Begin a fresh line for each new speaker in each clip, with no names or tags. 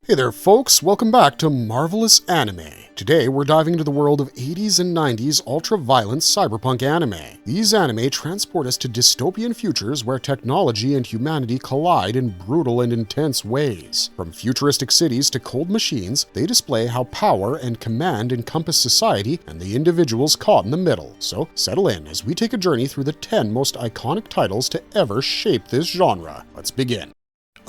Hey there folks, welcome back to Marvelous Anime. Today we're diving into the world of 80s and 90s ultra-violent cyberpunk anime. These anime transport us to dystopian futures where technology and humanity collide in brutal and intense ways. From futuristic cities to cold machines, they display how power and command encompass society and the individuals caught in the middle. So settle in as we take a journey through the 10 most iconic titles to ever shape this genre. Let's begin.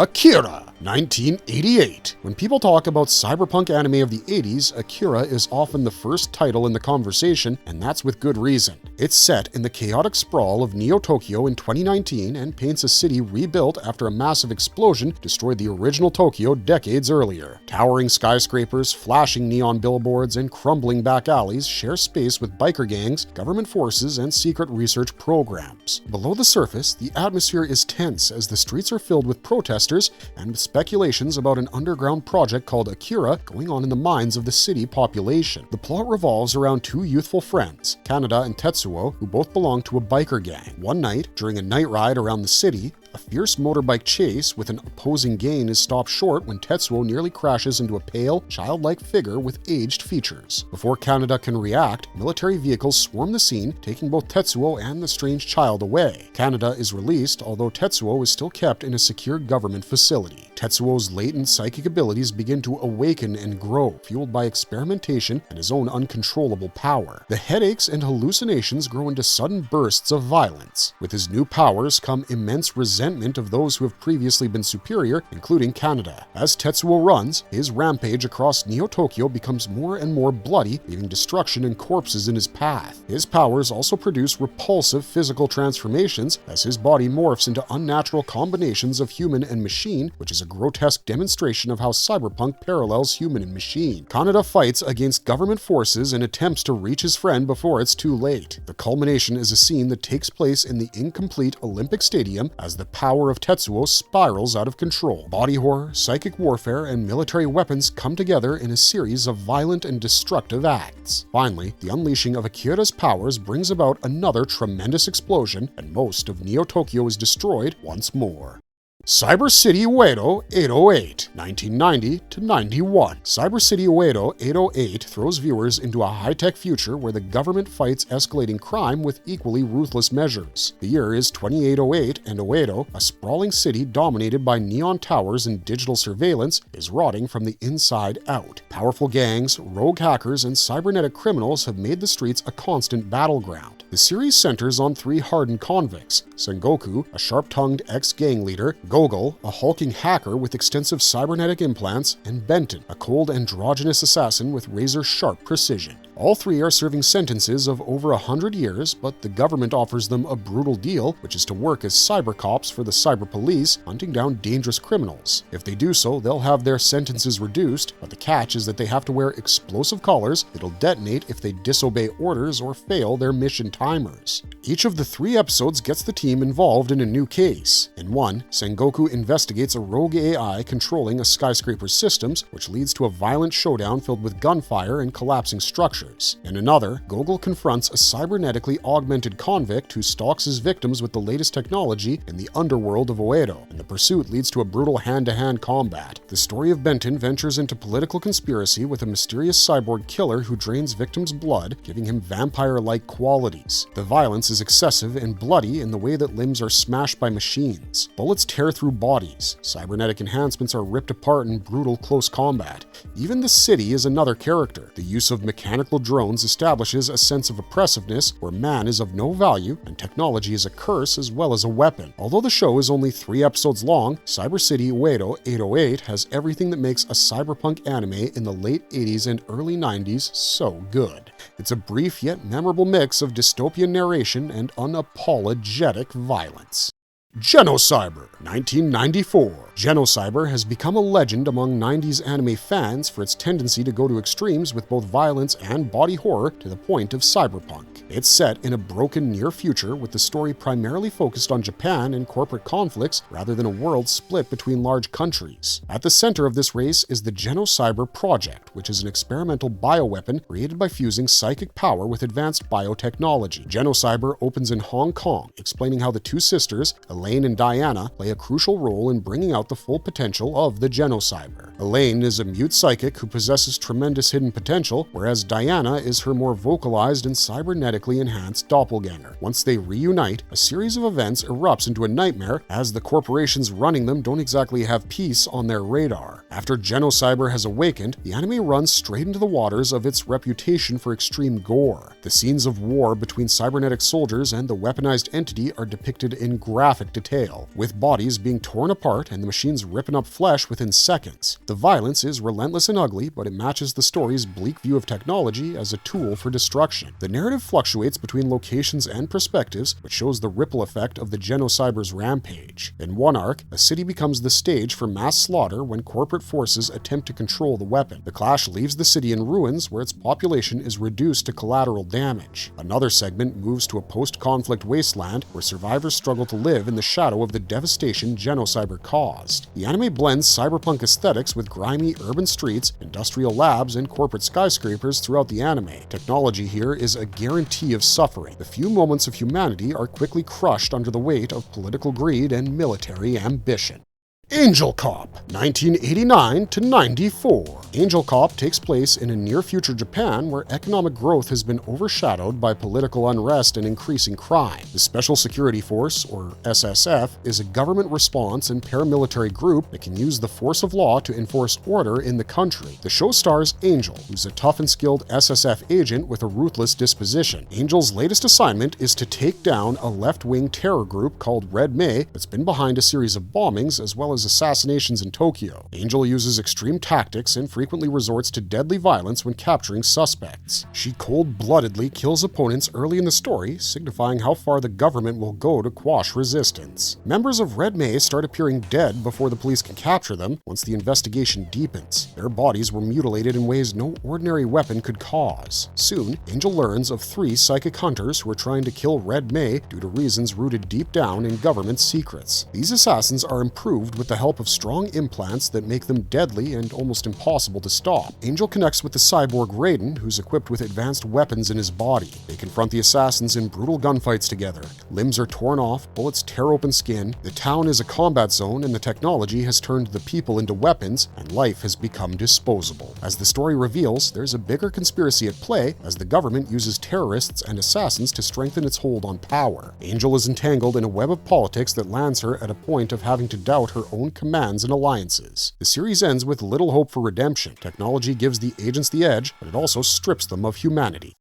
Akira, 1988. When people talk about cyberpunk anime of the 80s, Akira is often the first title in the conversation, and that's with good reason. It's set in the chaotic sprawl of Neo-Tokyo in 2019 and paints a city rebuilt after a massive explosion destroyed the original Tokyo decades earlier. Towering skyscrapers, flashing neon billboards, and crumbling back alleys share space with biker gangs, government forces, and secret research programs. Below the surface, the atmosphere is tense as the streets are filled with protesters and speculations about an underground project called Akira going on in the minds of the city population. The plot revolves around two youthful friends, Kaneda and Tetsuo, who both belong to a biker gang. One night, during a night ride around the city, a fierce motorbike chase with an opposing gang is stopped short when Tetsuo nearly crashes into a pale, childlike figure with aged features. Before Kaneda can react, military vehicles swarm the scene, taking both Tetsuo and the strange child away. Kaneda is released, although Tetsuo is still kept in a secure government facility. Tetsuo's latent psychic abilities begin to awaken and grow, fueled by experimentation and his own uncontrollable power. The headaches and hallucinations grow into sudden bursts of violence. With his new powers come immense resentment of those who have previously been superior, including Kaneda. As Tetsuo runs, his rampage across Neo-Tokyo becomes more and more bloody, leaving destruction and corpses in his path. His powers also produce repulsive physical transformations as his body morphs into unnatural combinations of human and machine, which is a grotesque demonstration of how cyberpunk parallels human and machine. Kaneda fights against government forces and attempts to reach his friend before it's too late. The culmination is a scene that takes place in the incomplete Olympic Stadium as the power of Tetsuo spirals out of control. Body horror, psychic warfare, and military weapons come together in a series of violent and destructive acts. Finally, the unleashing of Akira's powers brings about another tremendous explosion, and most of Neo-Tokyo is destroyed once more. Cyber City Uedo 808, 1990 to 91. Cyber City Uedo 808 throws viewers into a high-tech future where the government fights escalating crime with equally ruthless measures. The year is 2808, and Uedo, a sprawling city dominated by neon towers and digital surveillance, is rotting from the inside out. Powerful gangs, rogue hackers, and cybernetic criminals have made the streets a constant battleground. The series centers on three hardened convicts: Sengoku, a sharp-tongued ex-gang leader, Gogol, a hulking hacker with extensive cybernetic implants, and Benton, a cold androgynous assassin with razor-sharp precision. All three are serving sentences of over 100 years, but the government offers them a brutal deal, which is to work as cyber cops for the cyber police, hunting down dangerous criminals. If they do so, they'll have their sentences reduced, but the catch is that they have to wear explosive collars that'll detonate if they disobey orders or fail their mission timers. Each of the 3 episodes gets the team involved in a new case. In one, Sengoku investigates a rogue AI controlling a skyscraper's systems, which leads to a violent showdown filled with gunfire and collapsing structures. In another, Gogol confronts a cybernetically augmented convict who stalks his victims with the latest technology in the underworld of Uedo, and the pursuit leads to a brutal hand-to-hand combat. The story of Benton ventures into political conspiracy with a mysterious cyborg killer who drains victims' blood, giving him vampire-like qualities. The violence is excessive and bloody in the way that limbs are smashed by machines. Bullets tear through bodies. Cybernetic enhancements are ripped apart in brutal close combat. Even the city is another character. The use of mechanical drones establishes a sense of oppressiveness where man is of no value and technology is a curse as well as a weapon. Although the show is only 3 episodes long, Cyber City Uedo 808 has everything that makes a cyberpunk anime in the late 80s and early 90s so good. It's a brief yet memorable mix of dystopian narration and unapologetic violence. Geno Cyber, 1994. Geno Cyber has become a legend among 90s anime fans for its tendency to go to extremes with both violence and body horror to the point of cyberpunk. It's set in a broken near future with the story primarily focused on Japan and corporate conflicts rather than a world split between large countries. At the center of this race is the Geno Cyber project, which is an experimental bioweapon created by fusing psychic power with advanced biotechnology. Geno Cyber opens in Hong Kong, explaining how the two sisters, Elaine Elaine and Diana play a crucial role in bringing out the full potential of the Geno Cyber. Elaine is a mute psychic who possesses tremendous hidden potential, whereas Diana is her more vocalized and cybernetically enhanced doppelganger. Once they reunite, a series of events erupts into a nightmare as the corporations running them don't exactly have peace on their radar. After Geno Cyber has awakened, the anime runs straight into the waters of its reputation for extreme gore. The scenes of war between cybernetic soldiers and the weaponized entity are depicted in graphic detail, with bodies being torn apart and the machines ripping up flesh within seconds. The violence is relentless and ugly, but it matches the story's bleak view of technology as a tool for destruction. The narrative fluctuates between locations and perspectives, which shows the ripple effect of the Geno Cyber's rampage. In one arc, a city becomes the stage for mass slaughter when corporate forces attempt to control the weapon. The clash leaves the city in ruins, where its population is reduced to collateral damage. Another segment moves to a post-conflict wasteland where survivors struggle to live in the shadow of the devastation Geno Cyber caused. The anime blends cyberpunk aesthetics with grimy urban streets, industrial labs, and corporate skyscrapers throughout the anime. Technology here is a guarantee of suffering. The few moments of humanity are quickly crushed under the weight of political greed and military ambition. Angel Cop, 1989 to 94. Angel Cop takes place in a near-future Japan where economic growth has been overshadowed by political unrest and increasing crime. The Special Security Force, or SSF, is a government response and paramilitary group that can use the force of law to enforce order in the country. The show stars Angel, who's a tough and skilled SSF agent with a ruthless disposition. Angel's latest assignment is to take down a left-wing terror group called Red May that's been behind a series of bombings as well as assassinations in Tokyo. Angel uses extreme tactics and frequently resorts to deadly violence when capturing suspects. She cold-bloodedly kills opponents early in the story, signifying how far the government will go to quash resistance. Members of Red May start appearing dead before the police can capture them once the investigation deepens. Their bodies were mutilated in ways no ordinary weapon could cause. Soon, Angel learns of 3 psychic hunters who are trying to kill Red May due to reasons rooted deep down in government secrets. These assassins are improved with the help of strong implants that make them deadly and almost impossible to stop. Angel connects with the cyborg Raiden, who's equipped with advanced weapons in his body. They confront the assassins in brutal gunfights together. Limbs are torn off, bullets tear open skin, the town is a combat zone, and the technology has turned the people into weapons, and life has become disposable. As the story reveals, there's a bigger conspiracy at play as the government uses terrorists and assassins to strengthen its hold on power. Angel is entangled in a web of politics that lands her at a point of having to doubt her own commands and alliances. The series ends with little hope for redemption. Technology gives the agents the edge, but it also strips them of humanity.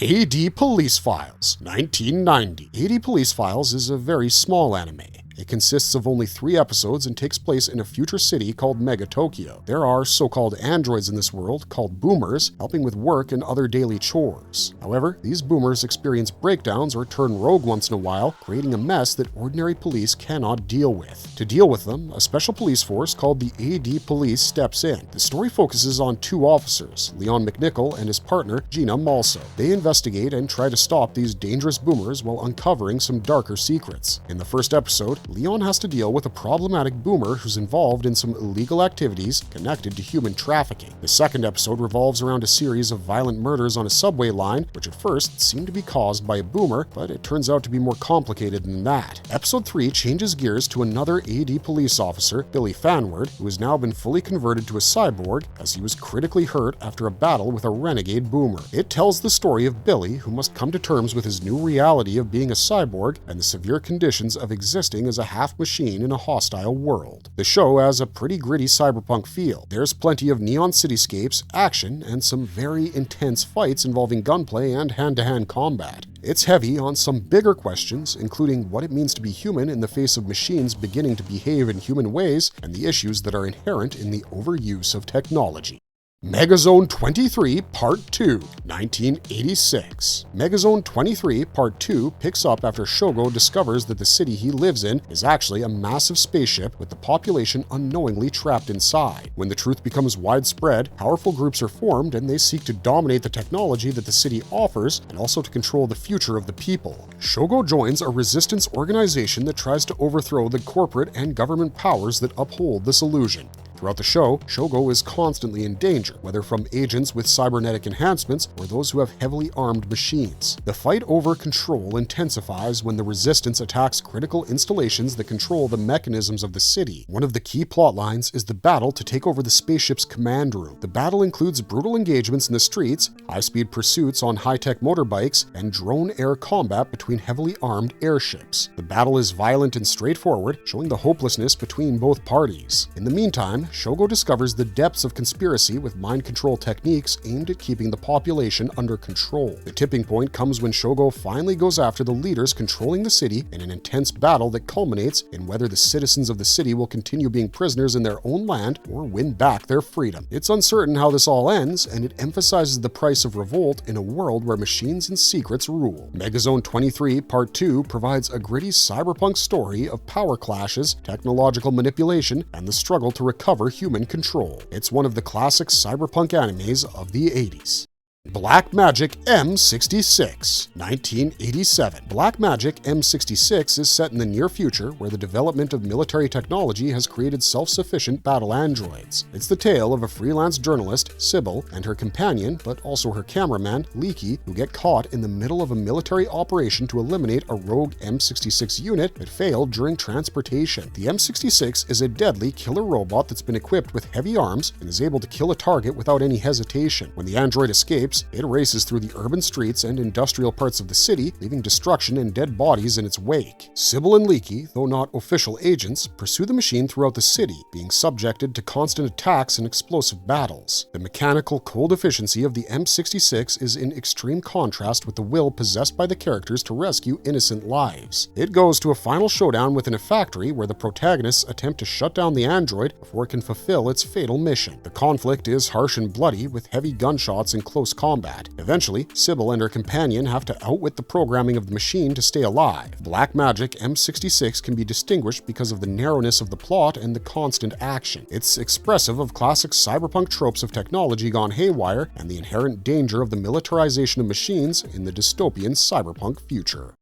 AD Police Files, 1990. AD Police Files is a very small anime. It consists of only 3 episodes and takes place in a future city called Mega Tokyo. There are so-called androids in this world, called boomers, helping with work and other daily chores. However, these boomers experience breakdowns or turn rogue once in a while, creating a mess that ordinary police cannot deal with. To deal with them, a special police force called the AD Police steps in. The story focuses on 2 officers, Leon McNichol and his partner, Gina Malso. They investigate and try to stop these dangerous boomers while uncovering some darker secrets. In the first episode, Leon has to deal with a problematic boomer who's involved in some illegal activities connected to human trafficking. The second episode revolves around a series of violent murders on a subway line, which at first seemed to be caused by a boomer, but it turns out to be more complicated than that. Episode 3 changes gears to another AD police officer, Billy Fanward, who has now been fully converted to a cyborg as he was critically hurt after a battle with a renegade boomer. It tells the story of Billy, who must come to terms with his new reality of being a cyborg and the severe conditions of existing as a half-machine in a hostile world. The show has a pretty gritty cyberpunk feel. There's plenty of neon cityscapes, action, and some very intense fights involving gunplay and hand-to-hand combat. It's heavy on some bigger questions, including what it means to be human in the face of machines beginning to behave in human ways and the issues that are inherent in the overuse of technology. Megazone 23 Part 2, 1986. Megazone 23 Part 2 picks up after Shogo discovers that the city he lives in is actually a massive spaceship with the population unknowingly trapped inside. When the truth becomes widespread, powerful groups are formed and they seek to dominate the technology that the city offers and also to control the future of the people. Shogo joins a resistance organization that tries to overthrow the corporate and government powers that uphold this illusion. Throughout the show, Shogo is constantly in danger, whether from agents with cybernetic enhancements or those who have heavily armed machines. The fight over control intensifies when the Resistance attacks critical installations that control the mechanisms of the city. One of the key plot lines is the battle to take over the spaceship's command room. The battle includes brutal engagements in the streets, high-speed pursuits on high-tech motorbikes, and drone air combat between heavily armed airships. The battle is violent and straightforward, showing the hopelessness between both parties. In the meantime, Shogo discovers the depths of conspiracy with mind control techniques aimed at keeping the population under control. The tipping point comes when Shogo finally goes after the leaders controlling the city in an intense battle that culminates in whether the citizens of the city will continue being prisoners in their own land or win back their freedom. It's uncertain how this all ends, and it emphasizes the price of revolt in a world where machines and secrets rule. Megazone 23 Part 2 provides a gritty cyberpunk story of power clashes, technological manipulation, and the struggle to recover human control. It's one of the classic cyberpunk animes of the 80s. Black Magic M66, 1987. Black Magic M66 is set in the near future where the development of military technology has created self-sufficient battle androids. It's the tale of a freelance journalist, Sybil, and her companion, but also her cameraman, Leaky, who get caught in the middle of a military operation to eliminate a rogue M66 unit that failed during transportation. The M66 is a deadly killer robot that's been equipped with heavy arms and is able to kill a target without any hesitation. When the android escapes, it races through the urban streets and industrial parts of the city, leaving destruction and dead bodies in its wake. Sybil and Leaky, though not official agents, pursue the machine throughout the city, being subjected to constant attacks and explosive battles. The mechanical cold efficiency of the M66 is in extreme contrast with the will possessed by the characters to rescue innocent lives. It goes to a final showdown within a factory where the protagonists attempt to shut down the android before it can fulfill its fatal mission. The conflict is harsh and bloody, with heavy gunshots and close combat. Eventually, Sybil and her companion have to outwit the programming of the machine to stay alive. Black Magic M66 can be distinguished because of the narrowness of the plot and the constant action. It's expressive of classic cyberpunk tropes of technology gone haywire and the inherent danger of the militarization of machines in the dystopian cyberpunk future.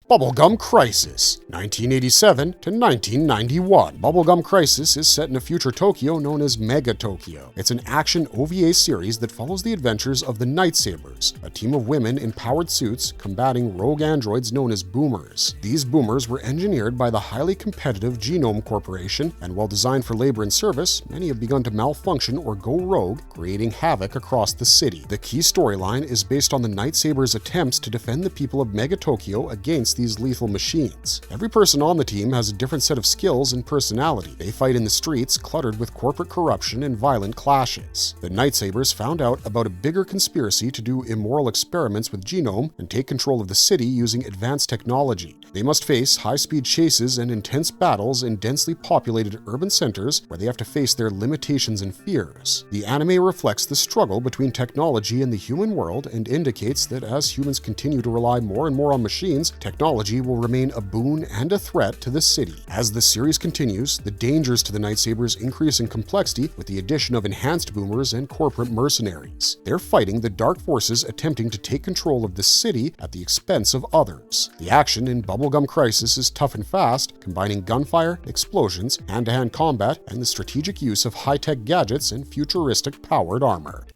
Bubblegum Crisis, 1987 to 1991. Bubblegum Crisis is set in a future Tokyo known as Mega Tokyo. It's an action OVA series that follows the adventures of the Night Sabers, a team of women in powered suits combating rogue androids known as boomers. These boomers were engineered by the highly competitive Genome Corporation, and while designed for labor and service, many have begun to malfunction or go rogue, creating havoc across the city. The key storyline is based on the Night Sabers' attempts to defend the people of Mega Tokyo against these lethal machines. Every person on the team has a different set of skills and personality. They fight in the streets cluttered with corporate corruption and violent clashes. The Night Sabers found out about a bigger conspiracy to do immoral experiments with Genome and take control of the city using advanced technology. They must face high-speed chases and intense battles in densely populated urban centers where they have to face their limitations and fears. The anime reflects the struggle between technology and the human world and indicates that as humans continue to rely more and more on machines, technology will remain a boon and a threat to the city. As the series continues, the dangers to the Night Sabers increase in complexity with the addition of enhanced boomers and corporate mercenaries. They're fighting the dark forces attempting to take control of the city at the expense of others. The action in Bubblegum Crisis is tough and fast, combining gunfire, explosions, hand-to-hand combat, and the strategic use of high-tech gadgets and futuristic powered armor.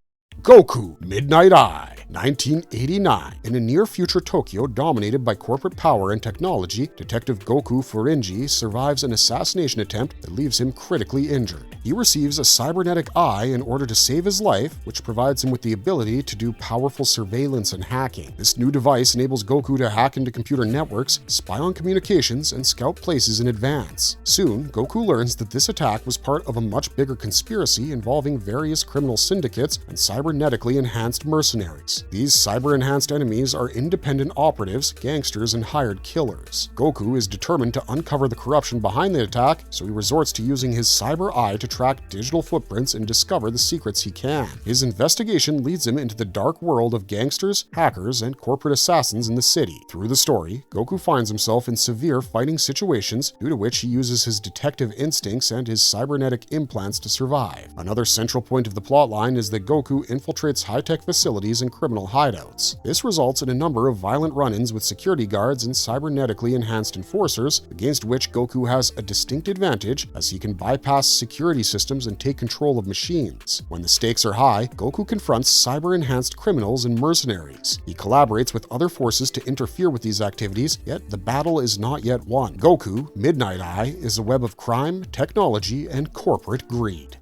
Goku Midnight Eye, 1989. In a near-future Tokyo dominated by corporate power and technology, Detective Goku Furinji survives an assassination attempt that leaves him critically injured. He receives a cybernetic eye in order to save his life, which provides him with the ability to do powerful surveillance and hacking. This new device enables Goku to hack into computer networks, spy on communications, and scout places in advance. Soon, Goku learns that this attack was part of a much bigger conspiracy involving various criminal syndicates and cybernetically enhanced mercenaries. These cyber-enhanced enemies are independent operatives, gangsters, and hired killers. Goku is determined to uncover the corruption behind the attack, so he resorts to using his cyber eye to track digital footprints and discover the secrets he can. His investigation leads him into the dark world of gangsters, hackers, and corporate assassins in the city. Through the story, Goku finds himself in severe fighting situations, due to which he uses his detective instincts and his cybernetic implants to survive. Another central point of the plotline is that Goku infiltrates high-tech facilities and criminal criminal hideouts. This results in a number of violent run-ins with security guards and cybernetically enhanced enforcers, against which Goku has a distinct advantage as he can bypass security systems and take control of machines. When the stakes are high, Goku confronts cyber-enhanced criminals and mercenaries. He collaborates with other forces to interfere with these activities, yet the battle is not yet won. Goku Midnight Eye is a web of crime, technology, and corporate greed.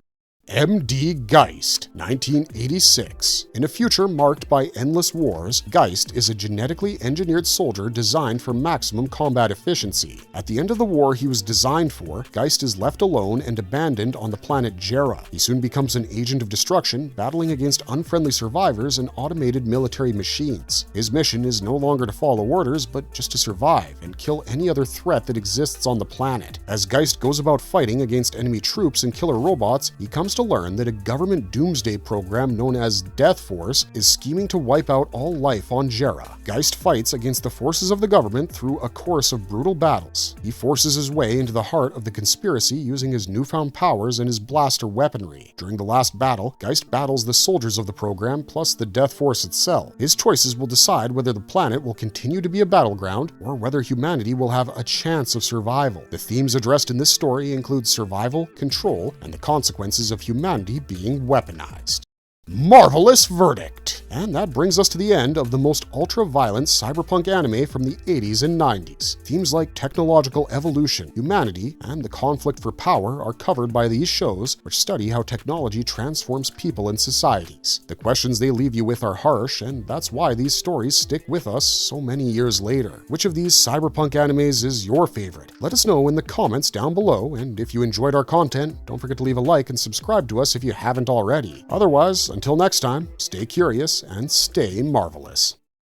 MDgeist, 1986. In a future marked by endless wars, Geist is a genetically engineered soldier designed for maximum combat efficiency. At the end of the war he was designed for, Geist is left alone and abandoned on the planet Jera. He soon becomes an agent of destruction, battling against unfriendly survivors and automated military machines. His mission is no longer to follow orders, but just to survive and kill any other threat that exists on the planet. As Geist goes about fighting against enemy troops and killer robots, he comes to learn that a government doomsday program known as Death Force is scheming to wipe out all life on Jera. Geist fights against the forces of the government through a course of brutal battles. He forces his way into the heart of the conspiracy using his newfound powers and his blaster weaponry. During the last battle, Geist battles the soldiers of the program plus the Death Force itself. His choices will decide whether the planet will continue to be a battleground or whether humanity will have a chance of survival. The themes addressed in this story include survival, control, and the consequences of humanity being weaponized. Marvelous verdict! And that brings us to the end of the most ultra-violent cyberpunk anime from the 80s and 90s. Themes like technological evolution, humanity, and the conflict for power are covered by these shows, which study how technology transforms people and societies. The questions they leave you with are harsh, and that's why these stories stick with us so many years later. Which of these cyberpunk animes is your favorite? Let us know in the comments down below, and if you enjoyed our content, don't forget to leave a like and subscribe to us if you haven't already. Otherwise, until next time, stay curious and stay marvelous.